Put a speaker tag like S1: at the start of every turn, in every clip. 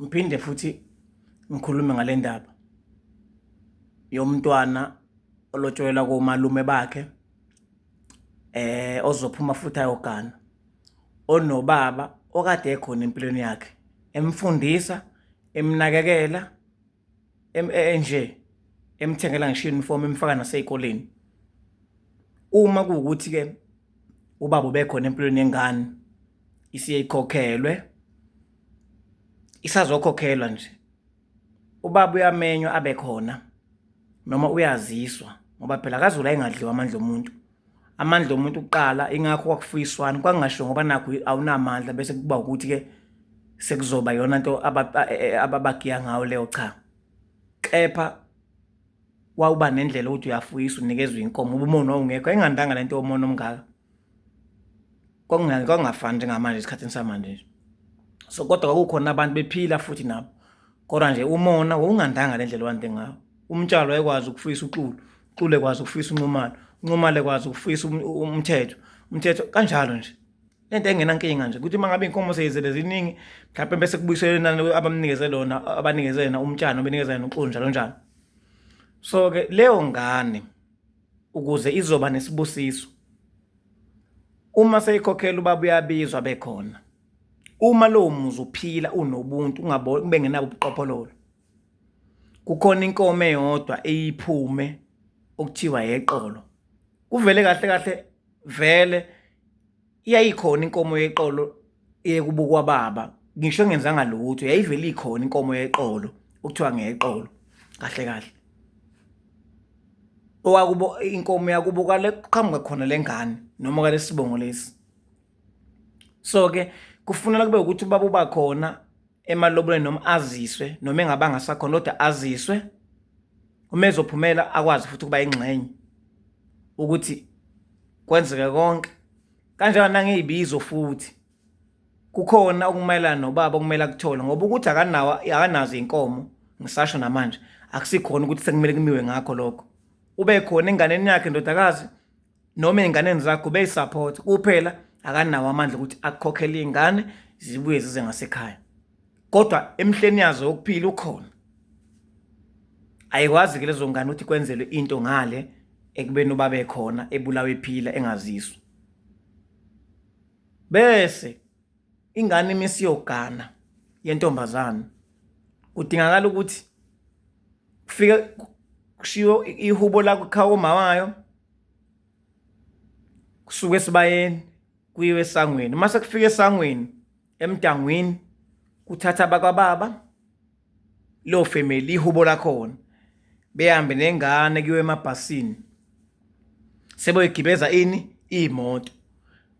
S1: Ngiphinde futhi ngikhulume ngale ndaba yomntwana olotsholelwa komalume bakhe ozophuma futhi ayogana, onobaba okade ekhona empilweni yakhe, emfundisa, emnakekela, nje emthengela ngisho uniform, emfaka nasey'koleni. Uma kuwukuthi-ke ubaba ubekhona empilweni yengane, isiyeyikhokhelwe, isazokhokhelwa nje, ubaba uyamenywa abe khona noma uyaziswa, ngoba phela akazula engadliwa amandla omuntu. Amandla omuntu kuqala, ingakho kwakufuyiswana, kwakungasho ngoba nakho awunamandla bese kuba ukuthi-ke sekuzoba yona nto ababagiya ngayo leyo, cha. Kepha wawuba nendlela ukuthi uyafuyisa, unikezwe inkomo, ubumono wawungekho, engandanga lento yomono omngaka. Kwakungafani njengamanje esikhathini samanje nje. So kodwa kwakukhona abantu bephila futhi nabo, kodwa nje umona wawungandanga le ndlela wande ngayo. Umtshalo wayekwazi ukufuyisa uXulu, uXulu ekwazi ukufuyisa uNcumalo, uNcumalo ekwazi ukufuyisa umthetho kanjalo nje. Lento engenankinga nje ukuthi mangabe inkomo seyizele ziningi, mhlawumbe bese kubuyiselwe nani abamnikeze lona, abanikeze yena umtshalo, benikeza yena uXulu njalo njalo. So ke leyo ngane ukuze izoba nesibusiso, uma seyikhokhela ubaba uyabizwa bekhona. Uma lowo muzi uphila unobuntu, ube ngenabo ubuqhophololo, kukhona inkomo eyodwa eyiphume okuthiwa yeqolo. Kuvele kahle kahle vele iyayikhona inkomo yeqolo eyekubukwa baba, ngisho ngenzanga lutho, yayivele ikhona inkomo yeqolo okuthiwa ngeyeqolo kahle kahle. Owakubo inkomo yakubuka le qhamuka khona lengane noma ka lesibongo lesi. So ke kufunela kube ukuthi ubaba uba khona emalobolweni noma aziswe, noma engabanga sakhona kodwa aziswe, uma ezophumela akwazi futhi ukuba ingxenye ukuthi kwenzeke konke kanjalo. Nangey'bizo futhi kukhona okumayelana nobaba okumele akuthole, ngoba ukuthi akanazo iy'nkomo, ngisasho namanje akusikhona ukuthi sekumele kumiwe ngakho lokho. Ube khona enganeni yakhe ndodakazi noma ey'nganeni zakho ubeyisupport, kuphela akanawo amandla ukuthi akukhokhele iy'ngane zibuye zize ngasekhaya. Kodwa emhleni yazo yokuphila ukhona. Ayikwazi-ke lezo ngane ukuthi kwenzelwe into ngale ekubeni ubaba ekhona ebulawa ephila engaziswa. Bese ingane imisiyogana yentombazane, kudingakala ukuthi kufike kushiwo ihubo lakho ekhaya komawayo, kusuke esibayeni kuyiwe esangweni. Mase kufika esangweni, emdangwini, kuthatha abakwababa lo family ihubo lakhona, behambe nengane kuyiwe emabhasini, seboyigibeza ini imoto.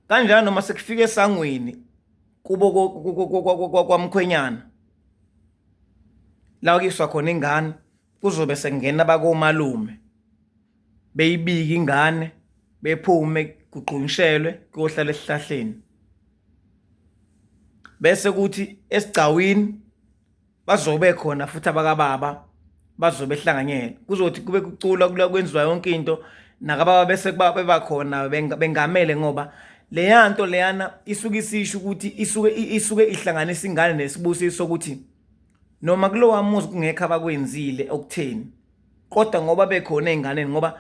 S1: Kanjalo noma sekufika esangweni kubo kwamkhwenyana la kuyiswa khona ingane, kuzobe sekungena abakomalume beyibika ingane, bephume kuqunyishelwe kuyohlala esihlahleni. Bese kuthi esigcawini bazobe khona futhi abakababa bazobe behlanganyela, kuzothi kube kucula kula kwenziwa yonke into, nakababa bese beba khona bengamele, ngoba leya nto leyana isuke isisho ukuthi isuke ihlanganisa ingane nesibusiso sokuthi noma kulowa muzi kungekho abakwenzile okutheni, kodwa ngoba bekhona ey'nganeni, ngoba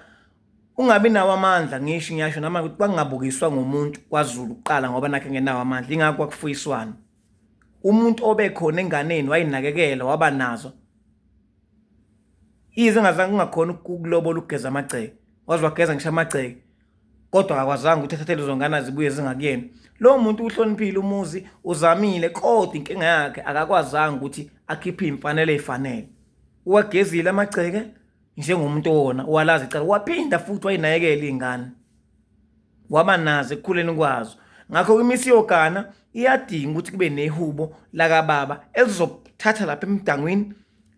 S1: ungabi nawo amandla, ngiyasho nama ukuthi kwangabukiswa ngumuntu kwaZulu kuqala ngoba nakhe ngenawo amandla, ingakho kwakufuyiswana. Umuntu obekhona enganeni wayinakekela, waba nazo ize ngazange kungakhona ukulobola ukugeza amagceke, wazi wageza ngisho amagceke, kodwa akakwazanga ukuthi athathe lezo ngane zibuye zingakuyena. Lowo muntu uhloniphile umuzi, uzamile, kodwa inkinga yakhe akakwazanga ukuthi akhiphe iy'mfanelo ey'fanele. Uwagezile amagceke njengomuntu owona, walazi icala, waphinda futhi wayinakekela iy'ngane, waba nazo ekukhuleni kwazo. Ngakho imisiyogana iyadinga ukuthi kube nehubo lakababa elizothatha lapha emdangwini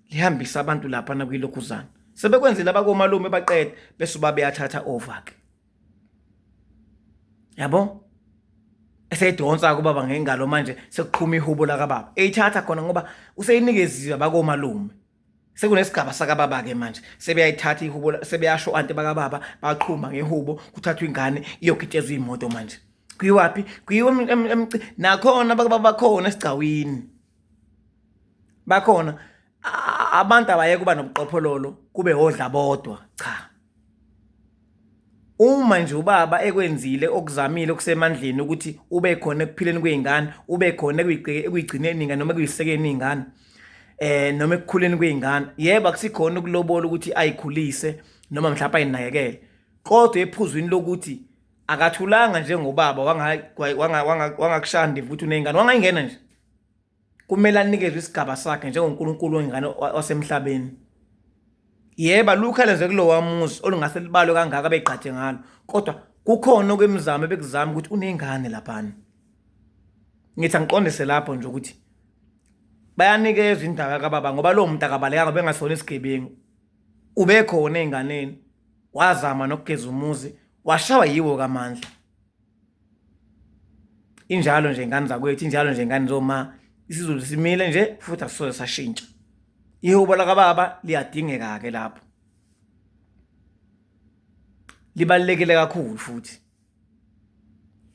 S1: lihambisa abantu lapha nakwilokhuzana. Sebekwenzile abakomalume baqede bese ubaba eyathatha over-ke, yabo. Eseyidonsa kubaba ngengalo manje sekuqhuma ihubo lakababa, eyithatha khona ngoba useyinikeziwe abakomalume. Sekunesigaba sakababa-ke manje, sebeyayithatha ihubo, sebeyasho anti bakababa baqhuma ngehubo, kuthathwa ingane iyogitshezwa iy'moto manje. Kuyiwaphi? Kuyiwe nakhona bakababa bakhona esigcawini. bakhona abantu abayeke kuba nobuqophololo kube odla bodwa, cha. Uma nje ubaba ekwenzile okuzamile okusemandleni ukuthi ube khona ekuphileni kwezingane, ube khona ekuyigcineni ingane noma ekuyisekeni izingane, noma ekukhuleni kwezingane, yebo akusikhona ukulobola ukuthi ayikhulise noma mhlawumbe ayinakekele, kodwa ephuzwini lokuthi akathulanga njengobaba wangakushanda futhi unezingane, wangayingena nje, kumele anikezwe isigaba sakhe njengoNkulunkulu wengane wasemhlabeni. Yebo lukhaleze kulowa muzi olungase libalwe kangaka beqhathe ngalo, kodwa kukhona okwemizamo ebekuzama ukuthi unengane laphana. Ngithi angiqondise lapho nje ukuthi bayanikezwa indawo yakababa ngoba lo muntu akabalekanga bengasona isigebengu, ubekhona ezinganeni, wazama nokugeza umuzi, washawa yiwo kaMandla. Injalo nje ingane zakwethu, injalo nje ingane zoma, isizulu simile nje futhi asisoze sashintsha. Ihubo lakababa liyadingeka ke lapho, libalekile kakhulu futhi.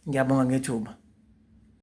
S1: Ngiyabonga ngethuba.